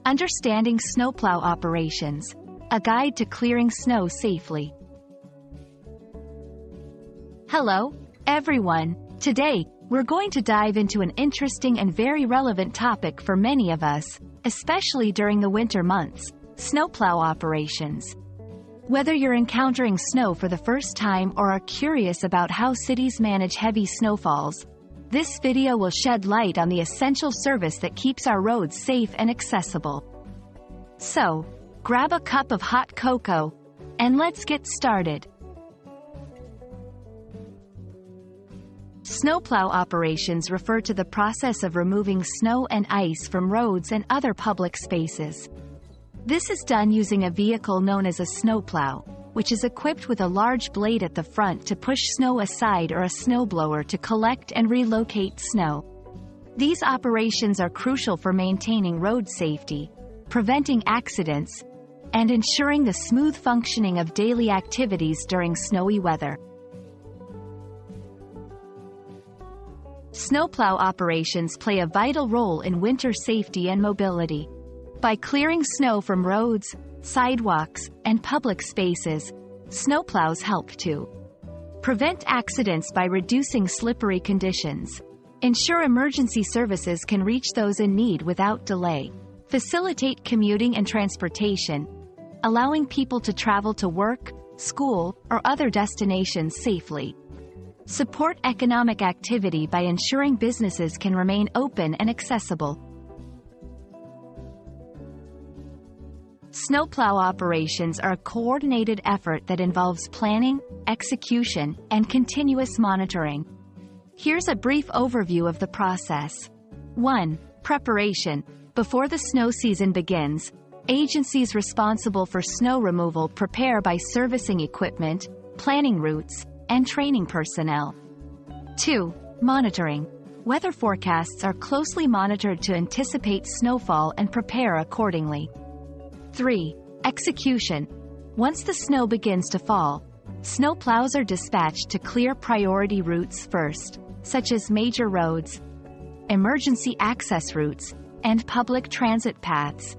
Understanding snowplow operations. A guide to clearing snow safely. Hello, everyone. Today, we're going to dive into an interesting and very relevant topic for many of us, especially during the winter months: snowplow operations. Whether you're encountering snow for the first time or are curious about how cities manage heavy snowfalls, this video will shed light on the essential service that keeps our roads safe and accessible. So, grab a cup of hot cocoa, and let's get started. Snowplow operations refer to the process of removing snow and ice from roads and other public spaces. This is done using a vehicle known as a snowplow, which is equipped with a large blade at the front to push snow aside, or a snowblower to collect and relocate snow. These operations are crucial for maintaining road safety, preventing accidents, and ensuring the smooth functioning of daily activities during snowy weather. Snowplow operations play a vital role in winter safety and mobility. By clearing snow from roads, sidewalks, and public spaces, snowplows help to prevent accidents by reducing slippery conditions, ensure emergency services can reach those in need without delay, facilitate commuting and transportation, allowing people to travel to work, school, or other destinations safely, support economic activity by ensuring businesses can remain open and accessible. Snowplow operations are a coordinated effort that involves planning, execution, and continuous monitoring. Here's a brief overview of the process. 1. Preparation. Before the snow season begins, agencies responsible for snow removal prepare by servicing equipment, planning routes, and training personnel. 2. Monitoring. Weather forecasts are closely monitored to anticipate snowfall and prepare accordingly. 3. Execution. Once the snow begins to fall, snowplows are dispatched to clear priority routes first, such as major roads, emergency access routes, and public transit paths.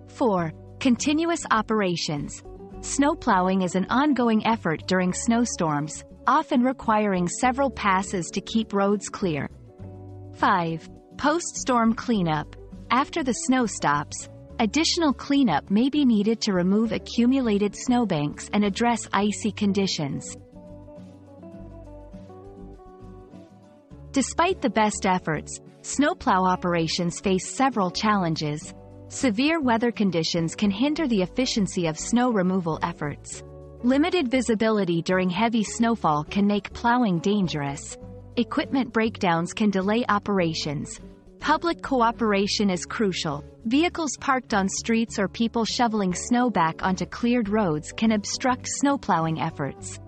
4. Continuous operations. Snowplowing is an ongoing effort during snowstorms, often requiring several passes to keep roads clear. 5. Post-storm cleanup. After the snow stops, additional cleanup may be needed to remove accumulated snowbanks and address icy conditions. Despite the best efforts, snowplow operations face several challenges. Severe weather conditions can hinder the efficiency of snow removal efforts. Limited visibility during heavy snowfall can make plowing dangerous. Equipment breakdowns can delay operations. Public cooperation is crucial. Vehicles parked on streets or people shoveling snow back onto cleared roads can obstruct snowplowing efforts.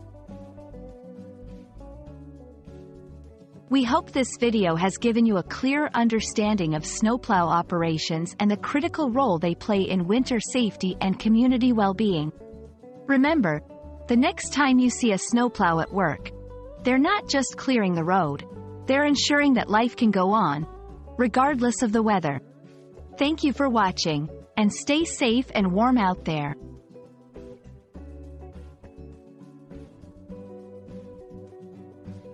We hope this video has given you a clearer understanding of snowplow operations and the critical role they play in winter safety and community well-being. Remember, the next time you see a snowplow at work, they're not just clearing the road, they're ensuring that life can go on, regardless of the weather. Thank you for watching, and stay safe and warm out there.